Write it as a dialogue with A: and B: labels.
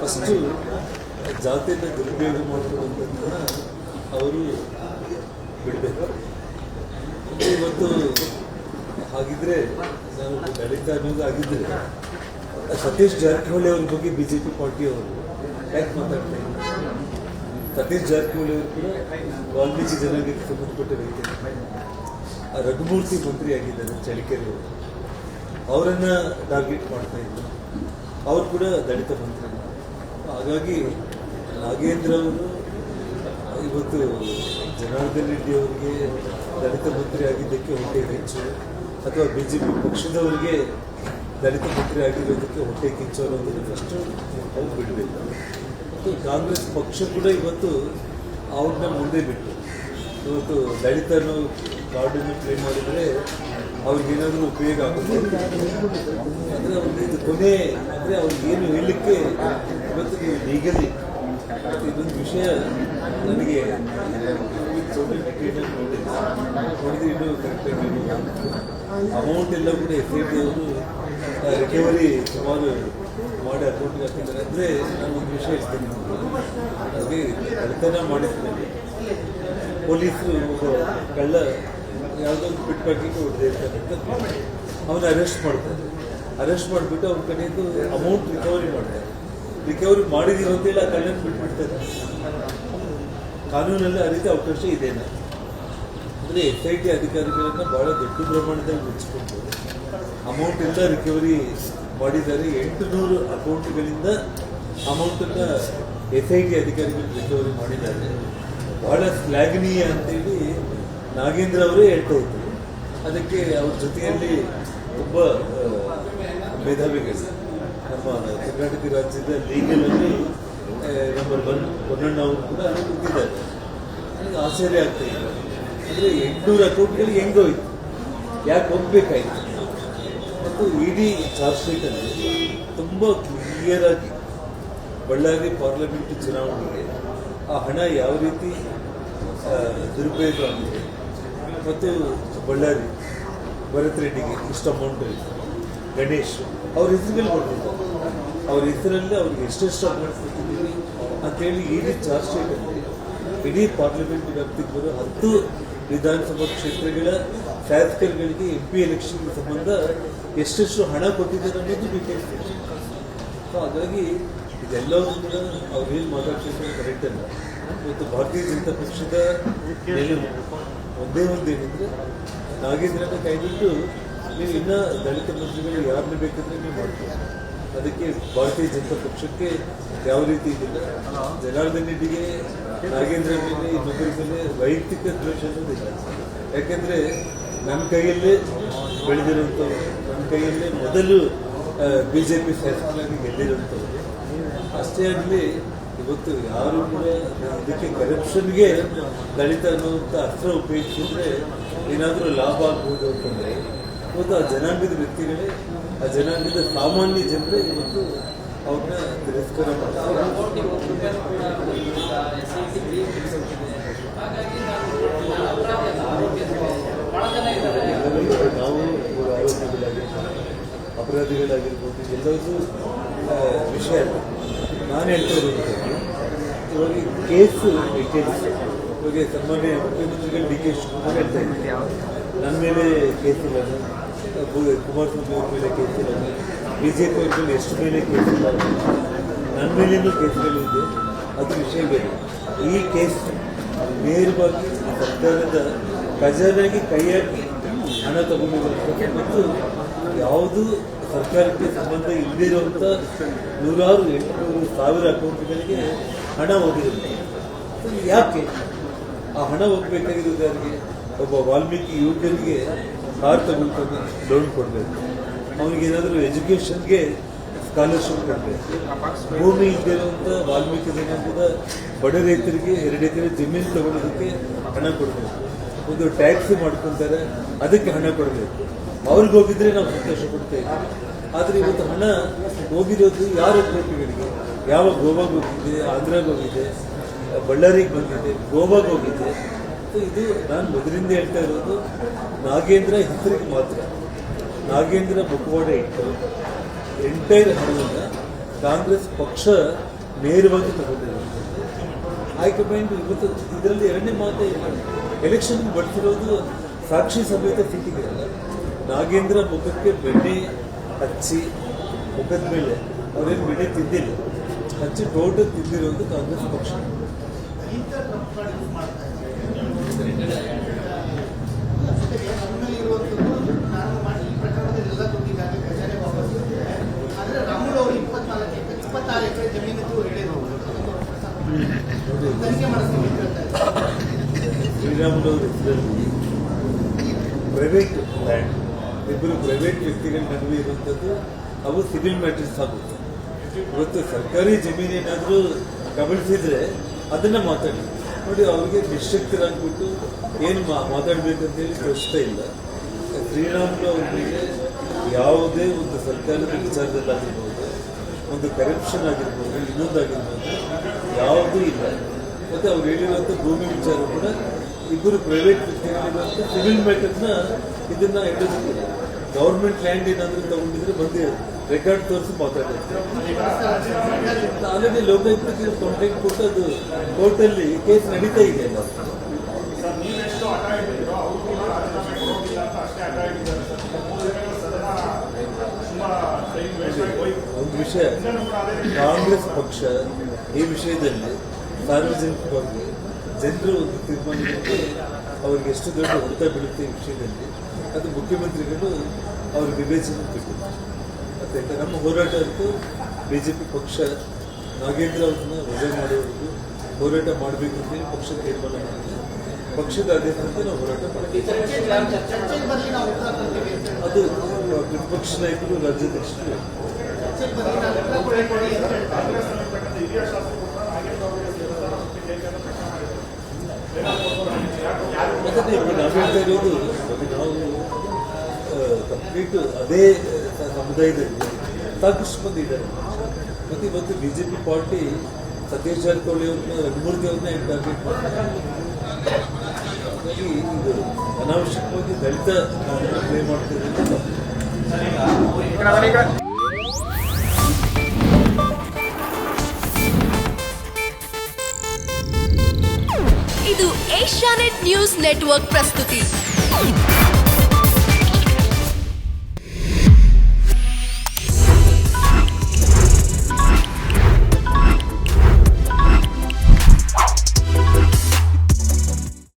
A: First ಜಾತಿಯನ್ನು ದುರುಪಯೋಗ ಮಾಡಿಕೊಳ್ಳುವಂಥದ್ದನ್ನು ಅವರು ಬಿಡಬೇಕು. ಇವತ್ತು ಹಾಗಿದ್ರೆ ನಾನು ದಲಿತ ಅನ್ನೋದು ಆಗಿದ್ದರೆ ಸತೀಶ್ ಜಾರಕಿಹೊಳಿ ಅವ್ರ ಬಗ್ಗೆ BJP ಪಾರ್ಟಿಯವರು ಯಾಕೆ ಮಾತಾಡ್ತಾ ಇಲ್ಲ? ಸತೀಶ್ ಜಾರಕಿಹೊಳಿ ಅವರು ಕೂಡ ವಾಲ್ಮೀಕಿ ಜನಾಂಗಕ್ಕೆ ಸಂಬಂಧಪಟ್ಟ ವ್ಯಕ್ತಿ. ರಘುಮೂರ್ತಿ ಮಂತ್ರಿ ಆಗಿದ್ದಾರೆ ಚಳಿಕೆರೆ ಅವರು, ಅವರನ್ನು ಟಾರ್ಗೆಟ್ ಮಾಡ್ತಾ ಇದ್ರು. ಅವರು ಕೂಡ ದಲಿತ ಮಂತ್ರಿ. ಹಾಗಾಗಿ ನಾಗೇಂದ್ರ ಅವರು ಇವತ್ತು ಜನಾರ್ದನ್ ರೆಡ್ಡಿ ಅವರಿಗೆ ದಲಿತ ಮಂತ್ರಿ ಆಗಿದ್ದಕ್ಕೆ ಹೊಟ್ಟೆ ಕಿಚ್ಚು, ಅಥವಾ BJP ಪಕ್ಷದವರಿಗೆ ದಲಿತ ಮಂತ್ರಿ ಆಗಿರೋದಕ್ಕೆ ಹೊಟ್ಟೆ ಕಿಚ್ಚು ಅನ್ನೋದನ್ನು ಫಸ್ಟು ಅವ್ರು ಬಿಡಬೇಕು. ಮತ್ತು ಕಾಂಗ್ರೆಸ್ ಪಕ್ಷ ಕೂಡ ಇವತ್ತು ಅವ್ರನ್ನ ಮುಂದೆ ಬಿಟ್ಟು ಇವತ್ತು ದಲಿತ ಅನ್ನೋ ಕಾರ್ಡನ್ನು ಪ್ಲೇ ಮಾಡಿದರೆ ಅವ್ರಿಗೇನಾದರೂ ಉಪಯೋಗ ಆಗುತ್ತೆ ಅಂದರೆ ಅವ್ರಿಗೆ ಇದು ಕೊನೆ ಅಂದರೆ ಅವ್ರಿಗೇನು ಹೇಳಲಿಕ್ಕೆ ಇವತ್ತು ನೀವು ಲೀಗಲಿ ಇದೊಂದು ವಿಷಯ ನನಗೆ ನೋಡಿದ್ರೆ ಇನ್ನೂ ಕರೆಕ್ಟಾಗಿ ಅಮೌಂಟ್ ಎಲ್ಲ ಕೂಡ SIT ಅವರು ರಿಕವರಿ ಸುಮಾರು ಮಾಡಿ ಅಕೌಂಟ್ಗೆ ಹಾಕಿದ್ದಾರೆ. ಅಂದರೆ ನಾನು ಒಂದು ವಿಷಯ ಹೇಳ್ತೀನಿ, ಹಾಗೆ ಕಳ್ತನ ಮಾಡಿದ್ಮೇಲೆ ಪೊಲೀಸರು ಒಬ್ಬ ಕಳ್ಳ ಯಾವುದೋ ಒಂದು ಪಿಟ್ ಪ್ಯಾಕೆಟ್ ಹೊಡೆದಿರ್ತಾರೆ ಅಂತ ಅವನ್ನ ಅರೆಸ್ಟ್ ಮಾಡ್ತಾರೆ. ಅರೆಸ್ಟ್ ಮಾಡಿಬಿಟ್ಟು ಅವ್ರ ಕಡೆಯಿಂದ ಅಮೌಂಟ್ ರಿಕವರಿ ಮಾಡ್ತಾರೆ. ರಿಕವರಿ ಮಾಡಿದೀವಿ ಅಂತೇಳಿ ಆ ಕಳ್ಳನ ಬಿಟ್ಬಿಡ್ತಾರೆ. ಕಾನೂನಲ್ಲಿ ಆ ರೀತಿ ಅವಕಾಶ ಇದೆನಾ? ಅಂದರೆ SIT ಅಧಿಕಾರಿಗಳನ್ನು ಭಾಳ ದೊಡ್ಡ ಪ್ರಮಾಣದಲ್ಲಿ ಮುಚ್ಚಿಕೊಂಡು ಅಮೌಂಟ್ ಎಲ್ಲ ರಿಕವರಿ ಮಾಡಿದ್ದಾರೆ. 800 ಅಕೌಂಟ್ಗಳಿಂದ ಅಮೌಂಟನ್ನು SIT ಅಧಿಕಾರಿಗಳು ರಿಕವರಿ ಮಾಡಿದ್ದಾರೆ. ಭಾಳ ಶ್ಲಾಘನೀಯ ಅಂತೇಳಿ ನಾಗೇಂದ್ರ ಅವರೇ ಹೇಳ್ತಾ ಇದ್ರು. ಅದಕ್ಕೆ ಅವ್ರ ಜೊತೆಯಲ್ಲಿ ತುಂಬ ಮೇಧಾವಿಗಳು ನಮ್ಮ ಕರ್ನಾಟಕ ರಾಜ್ಯದ ಲೀಗಲಲ್ಲಿ ನಂಬರ್ 1 ಪೊನ್ನಣ್ಣ ಅವರು ಕೂಡ ಕೂತಿದ್ದಾರೆ. ನನಗೆ ಆಶ್ಚರ್ಯ ಆಗ್ತಾ ಇದೆ. ಅಂದರೆ 800 ಅಕೌಂಟ್ಗಳಿಗೆ ಹೆಂಗೋಯ್ತು, ಯಾಕೆ ಹೋಗ್ಬೇಕಾಯ್ತು? ಮತ್ತು ಇಡೀ ಚಾರ್ಜ್ ಶೀಟಲ್ಲಿ ತುಂಬ ಕ್ಲಿಯರ್ ಆಗಿ ಬಳ್ಳಾರಿ ಪಾರ್ಲಿಮೆಂಟ್ ಚುನಾವಣೆಗೆ ಆ ಹಣ ಯಾವ ರೀತಿ ದುರುಪಯೋಗ ಆಗಿದೆ ಮತ್ತು ಬಳ್ಳಾರಿ ಭರತ್ ರೆಡ್ಡಿಗೆ ಇಷ್ಟು ಅಮೌಂಟ್ ಗಣೇಶ್ ಅವ್ರ ಹೆಸರುಗಳು ಕೊಡ್ತಿದ್ದಾರೆ. ಅವ್ರ ಹೆಸರಲ್ಲಿ ಅವ್ರಿಗೆ ಎಷ್ಟೆಷ್ಟು ಅಮೌಂಟ್ ಕೊಟ್ಟಿದ್ದೀವಿ ಅಂತೇಳಿ ಇಡೀ ಚಾರ್ಜ್ ಶೀಟಲ್ಲಿ ಇಡೀ ಪಾರ್ಲಿಮೆಂಟ್ ವ್ಯಾಪ್ತಿಗೆ ಬರೋ 10 ವಿಧಾನಸಭಾ ಕ್ಷೇತ್ರಗಳ ಶಾಸಕರುಗಳಿಗೆ MP ಎಲೆಕ್ಷನ್ ಸಂಬಂಧ ಎಷ್ಟೆಷ್ಟು ಹಣ ಕೊಟ್ಟಿದ್ದಾರೆ ಅನ್ನೋದು ಡೀಟೇಲ್ಸ್ ಇದೆ. ಸೊ ಹಾಗಾಗಿ ಇದೆಲ್ಲವೂ ಕೂಡ ಅವ್ರು ಏನು ಮಾತಾಡ್ತಿದ್ದಾರೆ ಕರೆಕ್ಟ್ ಅಲ್ಲ. ಇವತ್ತು ಭಾರತೀಯ ಜನತಾ ಪಕ್ಷದ ನಿಲುವು ಒಂದೇ ಒಂದೇನೆಂದರೆ ನಾಗೇಂದ್ರನ ಕೈಬಿಟ್ಟು ನೀವು ಇನ್ನೂ ದಲಿತ ಮಂತ್ರಿಗಳು ಯಾರನ್ನ ಬೇಕಂದ್ರೆ ನೀವು ಮಾಡ್ತೀವಿ. ಅದಕ್ಕೆ ಭಾರತೀಯ ಜನತಾ ಪಕ್ಷಕ್ಕೆ ಯಾವ ರೀತಿ ಇದಿಲ್ಲ. ಜನಾರ್ದನ್ ರೆಡ್ಡಿಗೆ ನಾಗೇಂದ್ರ ಮೇಲೆ ಇನ್ನೊಬ್ಬರ ಮೇಲೆ ವೈಯಕ್ತಿಕ ದ್ವೇಷ ಅನ್ನೋದಿಲ್ಲ. ಯಾಕೆಂದರೆ ನನ್ನ ಕೈಯಲ್ಲೇ ಬೆಳೆದಿರುವಂಥವ್ರು, ನನ್ನ ಕೈಯಲ್ಲೇ ಮೊದಲು BJP ಶಾಸಕರಾಗಿ ಗೆದ್ದಿರುವಂಥವ್ರು. ಅಷ್ಟೇ ಆಗಲಿ ಇವತ್ತು ಯಾರು ಕೂಡ ಇದಕ್ಕೆ ಕರಪ್ಷನ್ಗೆ ದಲಿತ ಅನ್ನುವಂಥ ಅಸ್ತ್ರ ಉಪಯೋಗಿಸಿದ್ರೆ ಏನಾದರೂ ಲಾಭ ಆಗ್ಬೋದು ಅಂತಂದರೆ ಇವತ್ತು ಆ ಜನಾಂಗದ ವ್ಯಕ್ತಿಗಳೇ, ಆ ಜನಾಂಗದ ಸಾಮಾನ್ಯ ಜನರೇ ಇವತ್ತು ಅವ್ರನ್ನ ತಿರಸ್ಕಾರ ಮಾಡ್ತಾರೆ. ನಾವು ಅಪರಾಧಿಗಳಾಗಿರ್ಬೋದು ಎಲ್ಲರಿಗೂ ವಿಷಯ ಅಲ್ಲ. ನಾನು ಹೇಳ್ತಾ ಇರೋದು ಇವಾಗ ಕೇಸು ಡೀಟೇಲ್ಸ್ ಇವಾಗ ಸನ್ಮಾನ್ಯ ಮುಖ್ಯಮಂತ್ರಿಗಳು DK ಶಿವಕುಮಾರ್ ಹೇಳ್ತಾ ಇದ್ದಾರೆ ನನ್ನ ಮೇಲೆ ಕೇಸಿಲ್ಲ, ಕುಮಾರಸ್ವಾಮಿ ಅವ್ರ ಮೇಲೆ ಕೇಸಿಲ್ಲ, BJP ಅವ್ರ ಮೇಲೆ ಎಷ್ಟು ಮೇಲೆ ಕೇಸಿಲ್ಲ, ನನ್ನ ಮೇಲೇನೂ ಕೇಸ್ಗಳಿದೆ. ಅದು ವಿಷಯ ಬೇರೆ. ಈ ಕೇಸ್ ನೇರವಾಗಿ ಸರ್ಕಾರದ ಖಜಾನೆಗೆ ಕೈ ಹಾಕಿ ಹಣ ತಗೊಂಡಿರುವಂಥದ್ದು ಮತ್ತು ಯಾವುದು ಸರ್ಕಾರಕ್ಕೆ ಸಂಬಂಧ ಇಲ್ಲದೇ ಇರುವಂಥ 100,000-800,000 ಅಕೌಂಟ್ಗಳಿಗೆ ಹಣ ಹೋಗಿರುತ್ತೆ. ಯಾಕೆ ಆ ಹಣ ಹೋಗಬೇಕಾಗಿರೋದು ಯಾರಿಗೆ? ಒಬ್ಬ ವಾಲ್ಮೀಕಿ ಯುವಕರಿಗೆ ಕಾರ್ ತಗೊಳ್ಕೊಂಡು ಲೋನ್ ಕೊಡಬೇಕು, ಅವನಿಗೇನಾದರೂ ಎಜುಕೇಷನ್ಗೆ ಸ್ಕಾಲರ್ಶಿಪ್ ಕೊಡಬೇಕು, ಭೂಮಿ ಇದ್ದಿರುವಂಥ ವಾಲ್ಮೀಕಿ ಜನಾಂಗದ ಬಡ ರೈತರಿಗೆ 2 ಎಕರೆ ಜಮೀನು ತಗೊಳ್ಳೋದಕ್ಕೆ ಹಣ ಕೊಡಬೇಕು, ಒಂದು ಟ್ಯಾಕ್ಸ್ ಮಾಡ್ಕೊತಾರೆ ಅದಕ್ಕೆ ಹಣ ಕೊಡಬೇಕು. ಅವ್ರಿಗೆ ಹೋಗಿದ್ರೆ ನಾವು ಸಂತೋಷ ಪಡ್ತಾ ಇದ್ದೀವಿ. ಆದರೆ ಇವತ್ತು ಹಣ ಹೋಗಿರೋದು ಯಾರ ಕೋಟಿಗಳಿಗೆ? ಯಾವ ಗೋವಾಗೆ ಹೋಗಿದೆ, ಆಂಧ್ರಾಗೆ ಹೋಗಿದೆ, ಬಳ್ಳಾರಿಗೆ ಬಂದಿದೆ, ಗೋವಾಗೆ ಹೋಗಿದೆ. ಸೊ ಇದು ನಾನು ಮೊದಲಿಂದ ಹೇಳ್ತಾ ಇರೋದು ನಾಗೇಂದ್ರ ಹೆಸರಿಗೆ ಮಾತ್ರ. ನಾಗೇಂದ್ರ ಮುಖವಾಡ ಇಟ್ಟು ಎಂಟೈರ್ ಹಣವನ್ನು ಕಾಂಗ್ರೆಸ್ ಪಕ್ಷ ನೇರವಾಗಿ ತಗೊಂಡಿರೋದು. ಹೈಕಮಾಂಡ್ ಇವತ್ತು ಇದರಲ್ಲಿ ಎರಡನೇ ಮಾತೇ ಇಲ್ಲ. ಎಲೆಕ್ಷನ್ ಬರ್ತಿರೋದು ಸಾಕ್ಷಿ ಸಮೇತ ಸಿಕ್ಕಿದೆಯಲ್ಲ. ನಾಗೇಂದ್ರ ಮುಖಕ್ಕೆ ಬೆಣ್ಣೆ ಹಚ್ಚಿ ಮುಖದ ಮೇಲೆ ಅವರೇನು ಬೆಣ್ಣೆ ತಿಂದಿಲ್ಲ, ಹಚ್ಚಿ ಟೋಟಲ್ ತಿಂದಿರೋದು ಕಾಂಗ್ರೆಸ್ ಪಕ್ಷ. ಶ್ರೀರಾಮುಲವ್ರ ಹೆಸರಲ್ಲಿ ಪ್ರೈವೇಟ್ ಲ್ಯಾಂಡ್, ಇಬ್ಬರು ಪ್ರೈವೇಟ್ ವ್ಯಕ್ತಿಗಳ ನಡುವೆ ಇರುವಂಥದ್ದು ಅವು ಸಿವಿಲ್ ಮ್ಯಾಟರ್ಸ್ ಆಗುತ್ತೆ. ಇವತ್ತು ಸರ್ಕಾರಿ ಜಮೀನೇನಾದರೂ ಕಬಳಿಸಿದ್ರೆ ಅದನ್ನ ಮಾತಾಡಿ ನೋಡಿ. ಅವ್ರಿಗೆ ನಿಶ್ಶಕ್ತರಾಗ್ಬಿಟ್ಟು ಏನು ಮಾತಾಡ್ಬೇಕಂತೇಳಿ ಪ್ರಶ್ನೆ ಇಲ್ಲ. ಶ್ರೀರಾಮುಲು ಅವ್ರ ಮೇಲೆ ಯಾವುದೇ ಒಂದು ಸರ್ಕಾರದ ವಿಚಾರದಲ್ಲಾಗಿರ್ಬೋದು, ಒಂದು ಕರಪ್ಷನ್ ಆಗಿರ್ಬೋದು, ಇನ್ನೊಂದಾಗಿರ್ಬೋದು, ಯಾವುದೂ ಇಲ್ಲ. ಮತ್ತು ಅವ್ರು ಹೇಳಿರುವಂಥ ಭೂಮಿ ವಿಚಾರ ಕೂಡ ಇಬ್ಬರು ಪ್ರೈವೇಟ್ ವ್ಯಕ್ತಿಗಳಿರುವಂಥ ಸಿವಿಲ್ ಮ್ಯಾಟರ್ನ ಇದನ್ನ ಹಿಡಿದಿಲ್ಲ. ಗೌರ್ಮೆಂಟ್ ಲ್ಯಾಂಡ್ ಏನಾದರೂ ತಗೊಂಡಿದ್ರೆ ಬಂದು ರೆಕಾರ್ಡ್ ತೋರಿಸಿ ಮಾತಾಡಿರ್ತಾರೆ. ಆಲ್ರೆಡಿ ಲೋಕಾಯುಕ್ತಕ್ಕೆ ಕಂಪ್ಲೇಂಟ್ ಕೊಟ್ಟು ಅದು ಕೋರ್ಟಲ್ಲಿ ಕೇಸ್ ನಡೀತಾ ಇದೆ ಅಲ್ಲ. ಒಂದು ವಿಷಯ, ಕಾಂಗ್ರೆಸ್ ಪಕ್ಷ ಈ ವಿಷಯದಲ್ಲಿ ಸಾರ್ವಜನಿಕವಾಗಿ ಜನರು ಒಂದು ತೀರ್ಮಾನಕ್ಕೆ ಅವರಿಗೆ ಎಷ್ಟು ದೊಡ್ಡ ಹೊಡೆತ ಬೀಳುತ್ತೆ ಈ ವಿಷಯದಲ್ಲಿ ಅದು ಮುಖ್ಯಮಂತ್ರಿಗಳು ಅವ್ರ ವಿವೇಚನೆ ಬಿಟ್ಟಿದ್ದಾರೆ. ಮತ್ತು ನಮ್ಮ ಹೋರಾಟ ಅಂತೂ ಬಿಜೆಪಿ ಪಕ್ಷ ನಾಗೇಂದ್ರ ಅವ್ರನ್ನ ವಜಾ ಮಾಡೋವರೆಗೂ ಹೋರಾಟ ಮಾಡಬೇಕು ಅಂತೇಳಿ ಪಕ್ಷ ತೀರ್ಮಾನ ಮಾಡಿದೆ. ಪಕ್ಷದ ಆದೇಶದಂತೆ ನಾವು ಹೋರಾಟ ಮಾಡ್ತೀವಿ. ಅದು ಪ್ರತಿಪಕ್ಷ ನಾಯಕರು, ರಾಜ್ಯಾಧ್ಯಕ್ಷರು ಮತ್ತೆ ನಾವು ಹೇಳ್ತಾ ಇರೋದು, ನಾವು ಕಂಪ್ಲೀಟ್ ಅದೇ ಸಮುದಾಯದಲ್ಲಿ ಸಾಕಷ್ಟು ಮಂದಿ ಇದ್ದಾರೆ. ಮತ್ತು ಇವತ್ತು ಬಿಜೆಪಿ ಪಾರ್ಟಿ ಸತೀಶ್ ಜಾರಕಿಹೊಳಿ ಅವ್ರನ್ನ, ರಘುಮೂರ್ತಿ ಅವ್ರನ್ನ ಟಾರ್ಗೆಟ್ ಮಾಡ್ತಾರೆ. ಹಾಗಾಗಿ ಇದು ಅನಾವಶ್ಯಕವಾಗಿ ದಲಿತ ಪ್ಲೇ ಮಾಡ್ತಿರೋದು.
B: ಇದು ಏಷ್ಯಾನೆಟ್ ನ್ಯೂಸ್ ನೆಟ್ವರ್ಕ್ ಪ್ರಸ್ತುತಿ.